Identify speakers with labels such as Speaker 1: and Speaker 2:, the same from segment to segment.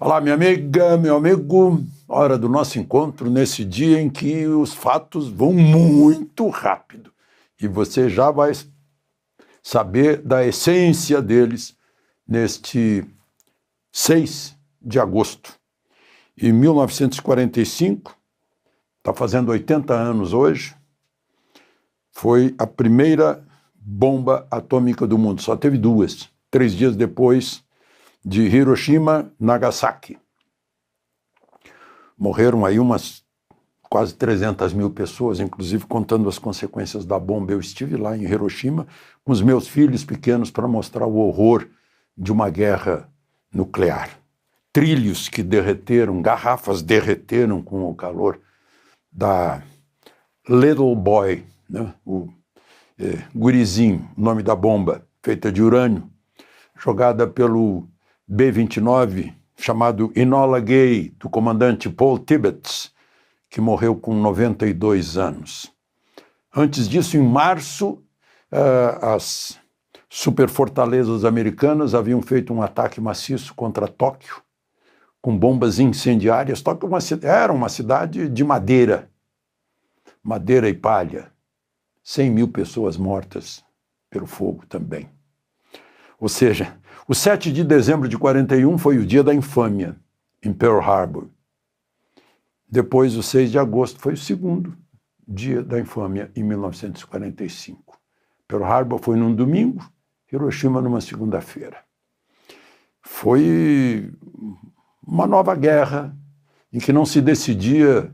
Speaker 1: Olá, minha amiga, meu amigo, hora do nosso encontro nesse dia em que os fatos vão muito rápido e você já vai saber da essência deles neste 6 de agosto. Em 1945, está fazendo 80 anos hoje, foi a primeira bomba atômica do mundo, só teve 2, 3 dias depois de Hiroshima, Nagasaki. Morreram aí umas quase 300 mil pessoas, inclusive contando as consequências da bomba. Eu estive lá em Hiroshima com os meus filhos pequenos para mostrar o horror de uma guerra nuclear. Trilhos que derreteram, garrafas derreteram com o calor da Little Boy, né? O gurizinho, o nome da bomba, feita de urânio, jogada pelo B-29, chamado Enola Gay, do comandante Paul Tibbets, que morreu com 92 anos. Antes disso, em março, as superfortalezas americanas haviam feito um ataque maciço contra Tóquio, com bombas incendiárias. Tóquio era uma cidade de madeira e palha. 100 mil pessoas mortas pelo fogo também. Ou seja, o 7 de dezembro de 41 foi o dia da infâmia, em Pearl Harbor. Depois, o 6 de agosto, foi o segundo dia da infâmia, em 1945. Pearl Harbor foi num domingo, Hiroshima numa segunda-feira. Foi uma nova guerra em que não se decidia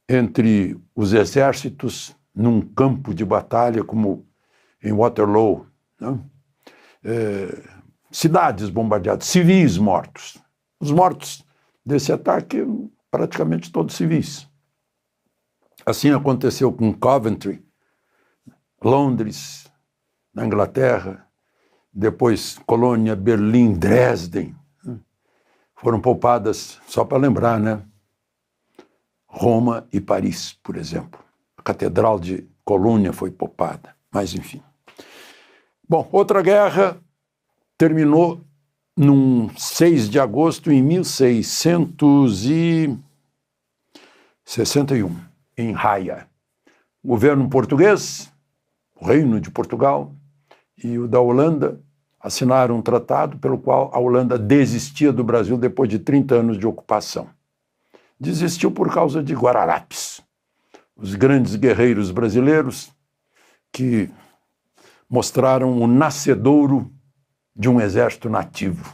Speaker 1: entre os exércitos num campo de batalha como em Waterloo, né? Cidades bombardeadas, civis mortos. Os mortos desse ataque, praticamente todos civis. Assim aconteceu com Coventry, Londres, na Inglaterra, depois Colônia, Berlim, Dresden. Foram poupadas, só para lembrar, né? Roma e Paris, por exemplo. A Catedral de Colônia foi poupada, mas enfim. Bom, outra guerra terminou num 6 de agosto em 1661, em Haia. O governo português, o Reino de Portugal e o da Holanda assinaram um tratado pelo qual a Holanda desistia do Brasil depois de 30 anos de ocupação. Desistiu por causa de Guararapes, os grandes guerreiros brasileiros que mostraram o nascedouro de um exército nativo,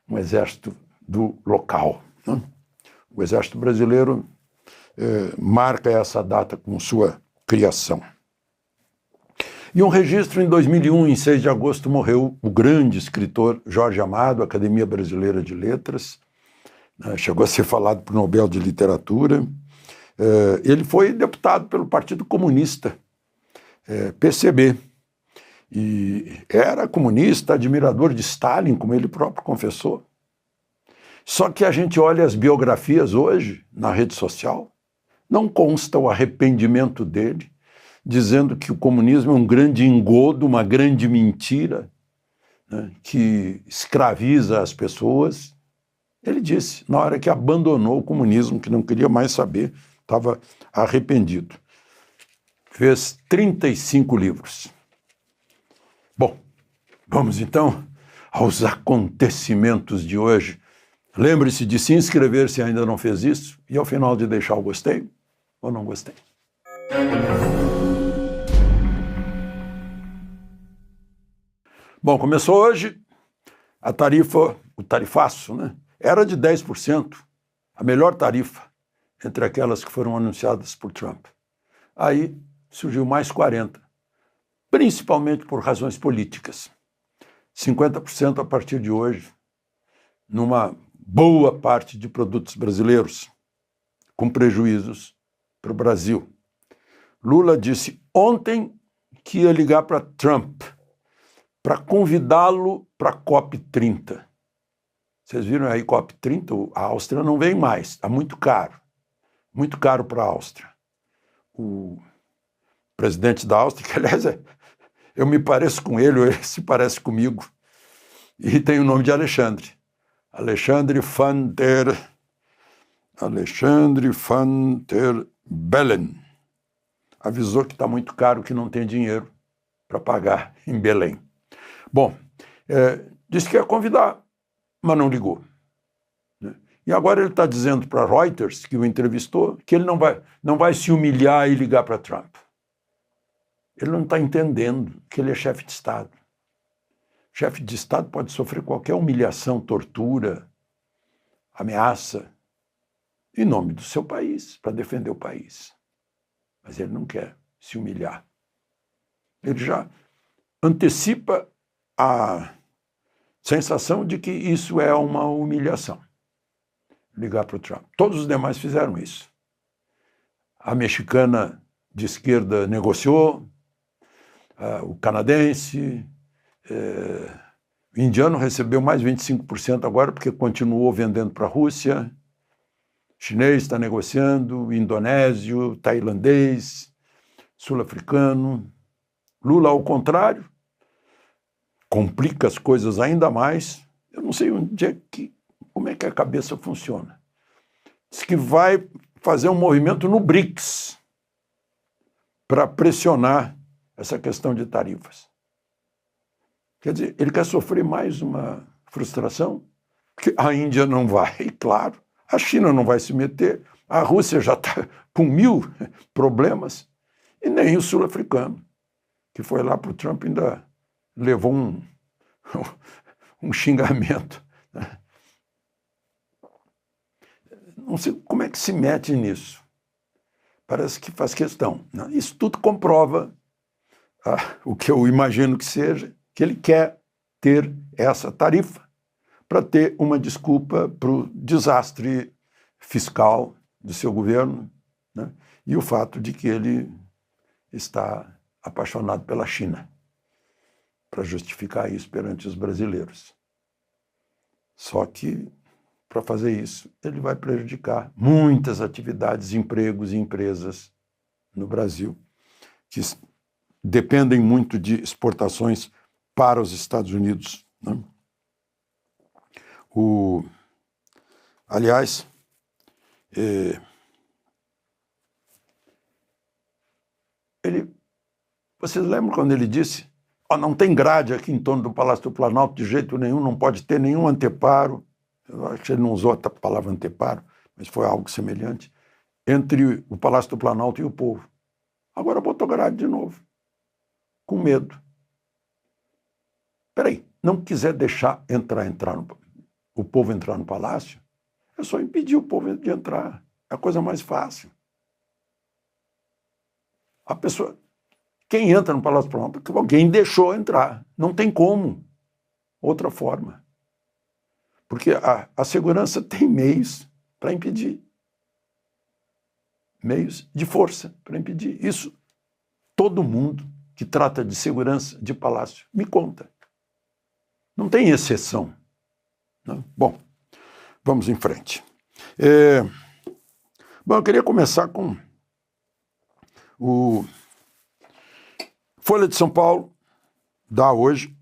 Speaker 1: um exército do local, né? O exército brasileiro marca essa data com sua criação. E um registro em 2001, em 6 de agosto, morreu o grande escritor Jorge Amado, Academia Brasileira de Letras, chegou a ser falado por Nobel de Literatura. Ele foi deputado pelo Partido Comunista, PCB, e era comunista, admirador de Stalin, como ele próprio confessou. Só que a gente olha as biografias hoje, na rede social, não consta o arrependimento dele, dizendo que o comunismo é um grande engodo, uma grande mentira, né, que escraviza as pessoas. Ele disse, na hora que abandonou o comunismo, que não queria mais saber, estava arrependido. Fez 35 livros. Bom, vamos então aos acontecimentos de hoje. Lembre-se de se inscrever se ainda não fez isso e ao final de deixar o gostei ou não gostei. Bom, começou hoje a tarifa, o tarifaço, né? Era de 10%, a melhor tarifa entre aquelas que foram anunciadas por Trump. Aí surgiu mais 40%, principalmente por razões políticas. 50% a partir de hoje, numa boa parte de produtos brasileiros, com prejuízos para o Brasil. Lula disse ontem que ia ligar para Trump para convidá-lo para a COP30. Vocês viram aí COP30? A Áustria não vem mais, está muito caro para a Áustria. O presidente da Áustria, que aliás eu me pareço com ele, ou ele se parece comigo, e tem o nome de Alexandre. Alexandre Van der Bellen avisou que está muito caro, que não tem dinheiro para pagar em Belém. Bom, disse que ia convidar, mas não ligou. E agora ele está dizendo para Reuters, que o entrevistou, que ele não vai se humilhar e ligar para Trump. Ele não está entendendo que ele é chefe de Estado. Chefe de Estado pode sofrer qualquer humilhação, tortura, ameaça, em nome do seu país, para defender o país. Mas ele não quer se humilhar. Ele já antecipa a sensação de que isso é uma humilhação. Ligar para o Trump. Todos os demais fizeram isso. A mexicana de esquerda negociou, o canadense, o indiano recebeu mais 25% agora porque continuou vendendo para a Rússia, o chinês está negociando, o indonésio, tailandês, sul-africano. Lula, ao contrário, complica as coisas ainda mais. Eu não sei como é que a cabeça funciona. Diz que vai fazer um movimento no BRICS para pressionar essa questão de tarifas. Quer dizer, ele quer sofrer mais uma frustração, que a Índia não vai, claro, a China não vai se meter, a Rússia já está com 1000 problemas, e nem o sul-africano, que foi lá para o Trump ainda levou um xingamento. Não sei como é que se mete nisso. Parece que faz questão. Isso tudo comprova o que eu imagino que seja, que ele quer ter essa tarifa para ter uma desculpa para o desastre fiscal do seu governo, né? E o fato de que ele está apaixonado pela China, para justificar isso perante os brasileiros. Só que, para fazer isso, ele vai prejudicar muitas atividades, empregos e empresas no Brasil, que dependem muito de exportações para os Estados Unidos, né? Aliás, vocês lembram quando ele disse: não tem grade aqui em torno do Palácio do Planalto de jeito nenhum, não pode ter nenhum anteparo. Eu acho que ele não usou a palavra anteparo, mas foi algo semelhante, entre o Palácio do Planalto e o povo. Agora botou grade de novo, com medo. Peraí, não quiser deixar o povo entrar no palácio, é só impedir o povo de entrar. É a coisa mais fácil. A pessoa, quem entra no Palácio do Planalto, porque alguém deixou entrar. Não tem como. Outra forma. Porque a segurança tem meios para impedir. Meios de força para impedir. Isso, todo mundo que trata de segurança de palácio me conta. Não tem exceção. Não? Bom, vamos em frente. Bom, eu queria começar com o Folha de São Paulo, dá hoje,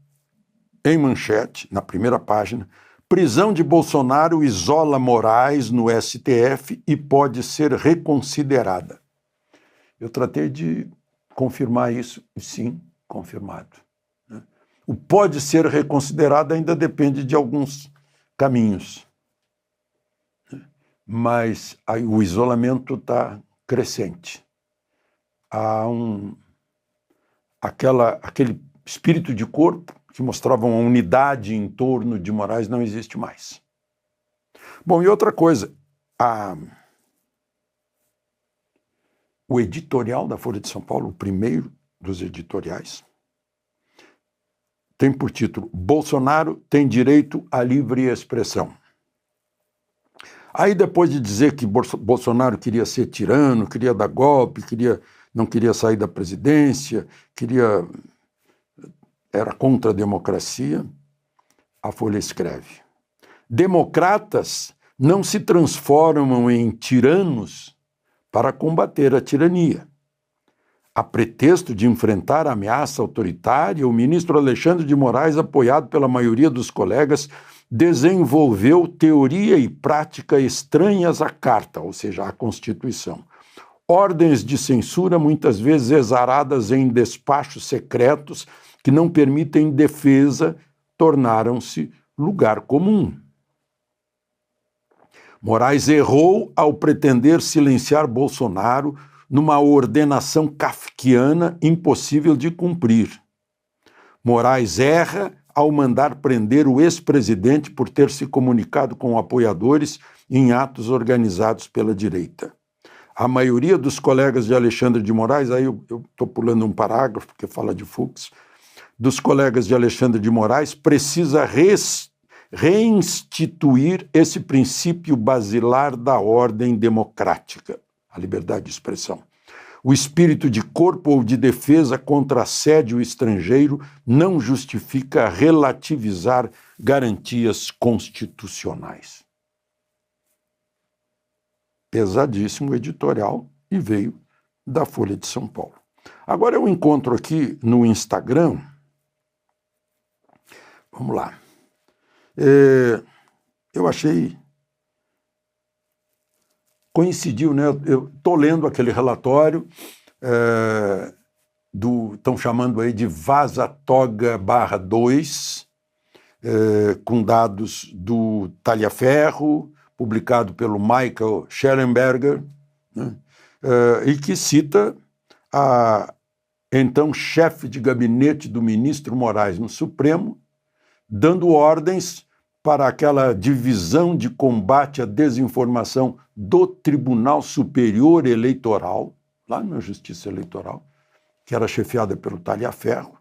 Speaker 1: em manchete, na primeira página: prisão de Bolsonaro isola Moraes no STF e pode ser reconsiderada. Eu tratei de confirmar isso, e sim, confirmado. Né? O pode ser reconsiderado ainda depende de alguns caminhos. Né? Mas o isolamento está crescente. Há aquele espírito de corpo que mostrava uma unidade em torno de Moraes não existe mais. Bom, e outra coisa, o editorial da Folha de São Paulo, o primeiro dos editoriais, tem por título: Bolsonaro tem direito à livre expressão. Aí, depois de dizer que Bolsonaro queria ser tirano, queria dar golpe, não queria sair da presidência, era contra a democracia, a Folha escreve: democratas não se transformam em tiranos para combater a tirania. A pretexto de enfrentar a ameaça autoritária, o ministro Alexandre de Moraes, apoiado pela maioria dos colegas, desenvolveu teoria e prática estranhas à carta, ou seja, à Constituição. Ordens de censura, muitas vezes exaradas em despachos secretos que não permitem defesa, tornaram-se lugar comum. Moraes errou ao pretender silenciar Bolsonaro numa ordenação kafkiana impossível de cumprir. Moraes erra ao mandar prender o ex-presidente por ter se comunicado com apoiadores em atos organizados pela direita. A maioria dos colegas de Alexandre de Moraes, aí eu estou pulando um parágrafo que fala de Fux, dos colegas de Alexandre de Moraes, precisa reinstituir esse princípio basilar da ordem democrática, a liberdade de expressão. O espírito de corpo ou de defesa contra assédio estrangeiro não justifica relativizar garantias constitucionais. Pesadíssimo editorial e veio da Folha de São Paulo. Agora eu encontro aqui no Instagram, vamos lá, eu achei, coincidiu, né? Eu estou lendo aquele relatório estão chamando aí de Vaza Toga /2, com dados do Talhaferro, publicado pelo Michael Schellenberger, né? E que cita a então chefe de gabinete do ministro Moraes no Supremo, dando ordens para aquela divisão de combate à desinformação do Tribunal Superior Eleitoral, lá na Justiça Eleitoral, que era chefiada pelo Talhaferro,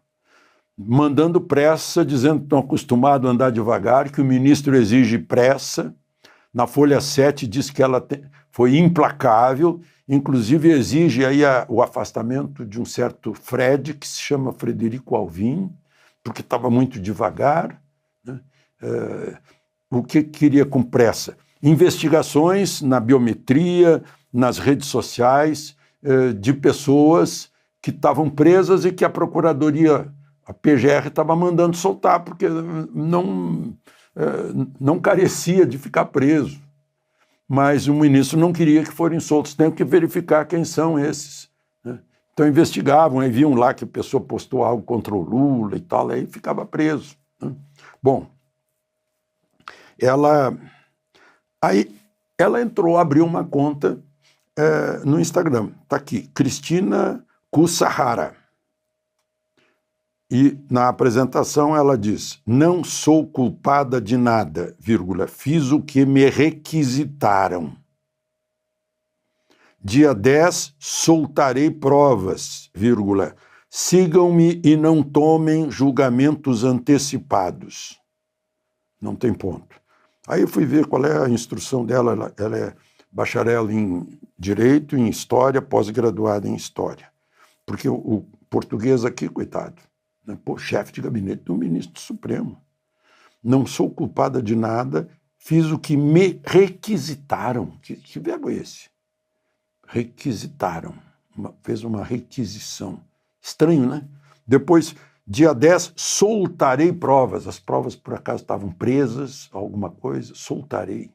Speaker 1: mandando pressa, dizendo que estão acostumados a andar devagar, que o ministro exige pressa. Na Folha 7 diz que ela foi implacável, inclusive exige aí o afastamento de um certo Fred, que se chama Frederico Alvim, porque estava muito devagar, né? O que queria com pressa? Investigações na biometria, nas redes sociais, de pessoas que estavam presas e que a Procuradoria, a PGR, estava mandando soltar, porque não carecia de ficar preso. Mas o ministro não queria que forem soltos, tem que verificar quem são esses, né? Então investigavam, aí viam lá que a pessoa postou algo contra o Lula e tal, aí ficava preso, né? Bom, ela entrou, abriu uma conta no Instagram, está aqui, Cristina Kussahara. E na apresentação ela diz: não sou culpada de nada, vírgula, fiz o que me requisitaram. Dia 10, soltarei provas, vírgula, sigam-me e não tomem julgamentos antecipados. Não tem ponto. Aí eu fui ver qual é a instrução dela, ela é bacharel em Direito, em História, pós-graduada em História. Porque o português aqui, coitado, né? Pô, chefe de gabinete do ministro Supremo. Não sou culpada de nada, fiz o que me requisitaram. Que verbo é esse? Requisitaram. Fez uma requisição. Estranho, né? Depois, dia 10, soltarei provas. As provas, por acaso, estavam presas, alguma coisa, soltarei.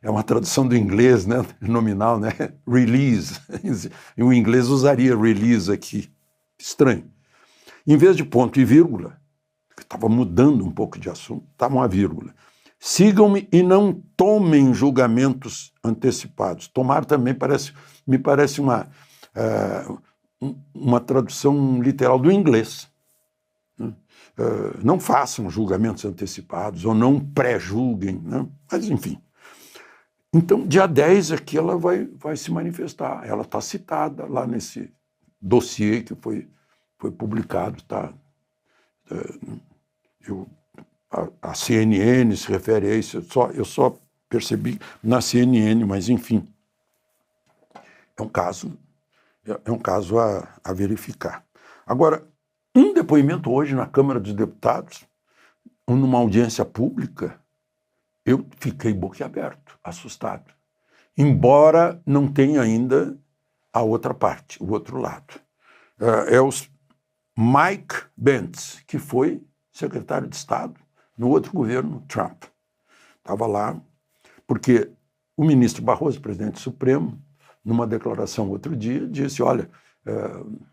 Speaker 1: É uma tradução do inglês, né? Nominal, né? Release. O inglês usaria release aqui. Estranho. Em vez de ponto e vírgula, que estava mudando um pouco de assunto, estava uma vírgula. Sigam-me e não tomem julgamentos antecipados. Tomar também me parece uma tradução literal do inglês. Né? Não façam julgamentos antecipados ou não pré-julguem, né? Mas enfim. Então, dia 10 aqui ela vai se manifestar. Ela está citada lá nesse dossiê que foi publicado. Tá? A CNN se refere a isso, eu só percebi na CNN, mas enfim, é um caso a verificar. Agora, um depoimento hoje na Câmara dos Deputados, numa audiência pública, eu fiquei boquiaberto, assustado, embora não tenha ainda a outra parte, o outro lado. Mike Pence, que foi secretário de Estado no outro governo Trump. Estava lá, porque o ministro Barroso, presidente supremo, numa declaração outro dia, disse, olha,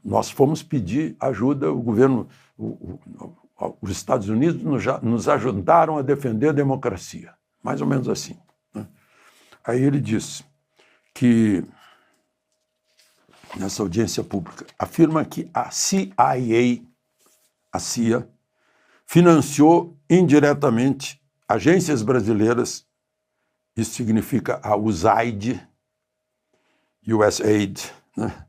Speaker 1: nós fomos pedir ajuda, o governo, os Estados Unidos nos ajudaram a defender a democracia. Mais ou menos assim. Né? Aí ele disse que, nessa audiência pública, afirma que a CIA, financiou indiretamente agências brasileiras, isso significa a USAID, né,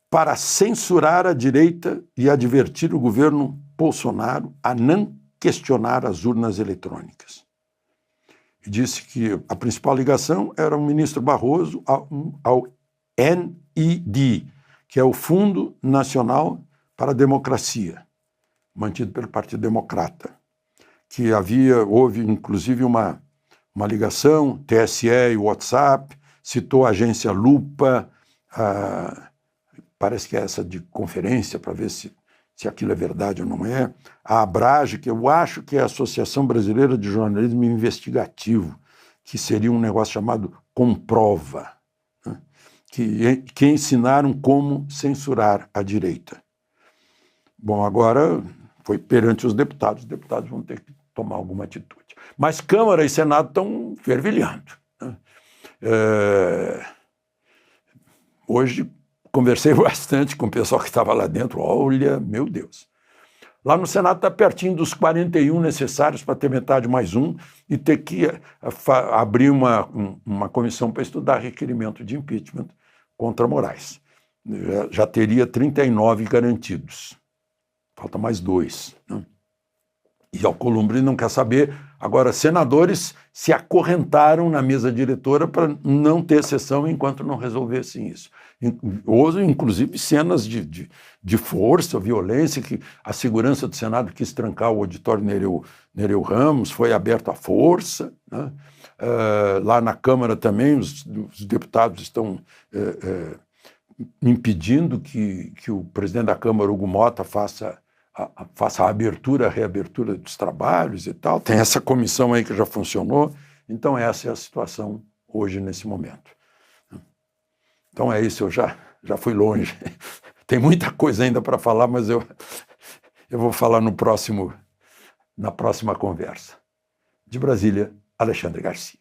Speaker 1: para censurar a direita e advertir o governo Bolsonaro a não questionar as urnas eletrônicas. E disse que a principal ligação era o ministro Barroso ao NED, que é o Fundo Nacional para a Democracia, mantido pelo Partido Democrata, que houve inclusive uma ligação, TSE e WhatsApp, citou a agência Lupa, parece que é essa de conferência, para ver se aquilo é verdade ou não é, a Abrage, que eu acho que é a Associação Brasileira de Jornalismo Investigativo, que seria um negócio chamado Comprova, né? que ensinaram como censurar a direita. Bom, agora foi perante os deputados vão ter que tomar alguma atitude. Mas Câmara e Senado estão fervilhando. Né? Hoje conversei bastante com o pessoal que estava lá dentro. Olha, meu Deus. Lá no Senado está pertinho dos 41 necessários para ter metade mais um e ter que abrir uma comissão para estudar requerimento de impeachment contra Moraes. Já teria 39 garantidos. Falta mais 2. Né? E Alcolumbre não quer saber. Agora, senadores se acorrentaram na mesa diretora para não ter sessão enquanto não resolvessem isso. Houve, inclusive, cenas de força, violência, que a segurança do Senado quis trancar o auditório Nereu Ramos, foi aberto à força. Né? Lá na Câmara também, os deputados estão impedindo que o presidente da Câmara, Hugo Mota, faça a reabertura dos trabalhos e tal. Tem essa comissão aí que já funcionou. Então, essa é a situação hoje, nesse momento. Então, é isso, eu já fui longe. Tem muita coisa ainda para falar, mas eu vou falar na próxima conversa. De Brasília, Alexandre Garcia.